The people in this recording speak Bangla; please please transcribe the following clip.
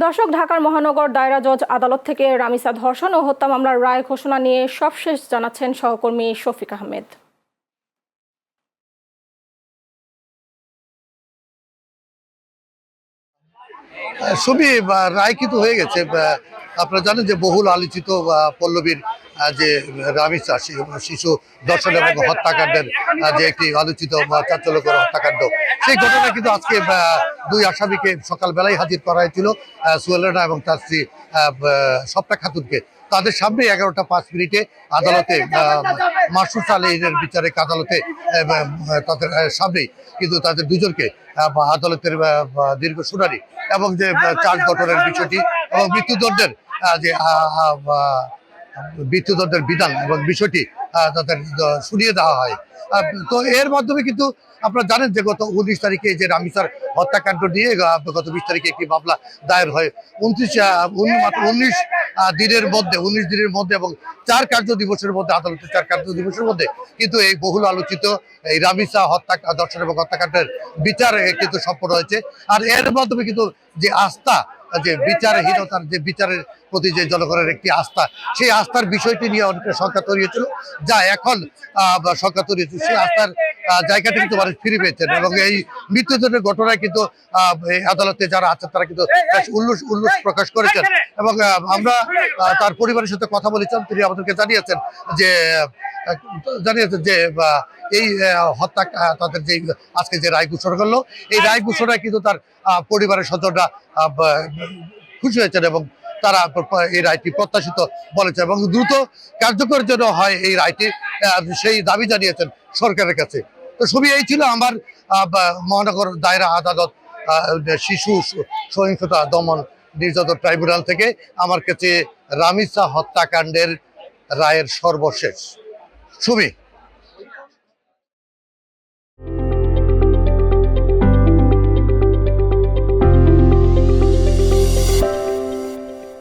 দর্শক, ঢাকার মহানগর দায়রা জজ আদালত থেকে রামিসা ধর্ষণ ও হত্যা মামলার রায় ঘোষণা নিয়ে সবশেষ জানাচ্ছেন সহকর্মী শফিক আহমেদ। ছবি রায় কিন্তু হয়ে গেছে। আপনারা জানেন যে বহুল আলোচিত পল্লবীর যে রামিসা শিশু ধর্ষণ এবং হত্যাকাণ্ডের যে একটি আলোচিত চাঞ্চল্যকর হত্যাকাণ্ড, সেই ঘটনা কিন্তু আজকে দুই আসামিকে সকালবেলায় হাজির করা হয়েছিল, সোহেল রানা এবং তার স্ত্রী স্বপ্না খাতুনকে। তাদের সামনে 11টা 5 মিনিটে আদালতে মাসুদ আলীর বিচারিক আদালতে তাদের সামনেই কিন্তু তাদের দুজনকে আদালতের দীর্ঘ শুনানি এবং যে চার্জ গঠনের বিষয়টি এবং মৃত্যুদণ্ডের বিধান এবং বিষয়টি তাদের শুনিয়ে দেওয়া হয়। তো এর মাধ্যমে কিন্তু আপনারা জানেন যে গত 19 তারিখে যে রামিসার হত্যাকাণ্ড নিয়ে গত 20 তারিখে একটি মামলা দায়ের হয়। 19 দিনের মধ্যে এবং 4 কার্য দিবসের মধ্যে, আদালতের 4 কার্য দিবসের মধ্যে কিন্তু এই বহুল আলোচিত এই রামিসা ধর্ষণ এবং হত্যাকাণ্ডের বিচার কিন্তু সম্পন্ন হয়েছে। আর এর মাধ্যমে কিন্তু যে আস্থা, যে বিচারহীনতার, যে বিচারের প্রতি যে জনগণের একটি আস্থা, সেই আস্থার বিষয়টি নিয়ে অনেকটা শঙ্কা তৈরি হয়েছিল, যা এখন শঙ্কা তৈরি হয়েছে সেই আস্থার জায়গাটা কিন্তু মানুষ ফিরে পেয়েছেন। এবং এই মৃত্যুদণ্ডের ঘটনায় কিন্তু আদালতে যারা আছেন তারা কিন্তু উল্লাস প্রকাশ করেছেন। এবং আমরা তার পরিবারের সাথে কথা বলেছিলাম, তিনি আমাদেরকে জানিয়েছেন যে এই হত্যা তাদের যে আজকে যে রায় ঘোষণা করলো, এই রায় ঘোষণায় কিন্তু তার পরিবারের সদস্যরা খুশি হয়েছেন এবং তারা এই রায়টি প্রত্যাশিত বলেছে এবং দ্রুত কার্যকরের জন্য হয় এই রায়টি, সেই দাবি জানিয়েছেন সরকারের কাছে। তো সবই এই ছিল আমার মহানগর দায়রা আদালত শিশু সহিংসতা দমন নির্যাতন ট্রাইব্যুনাল থেকে আমার কাছে রামিসা হত্যাকাণ্ডের রায়ের সর্বশেষ ছবি।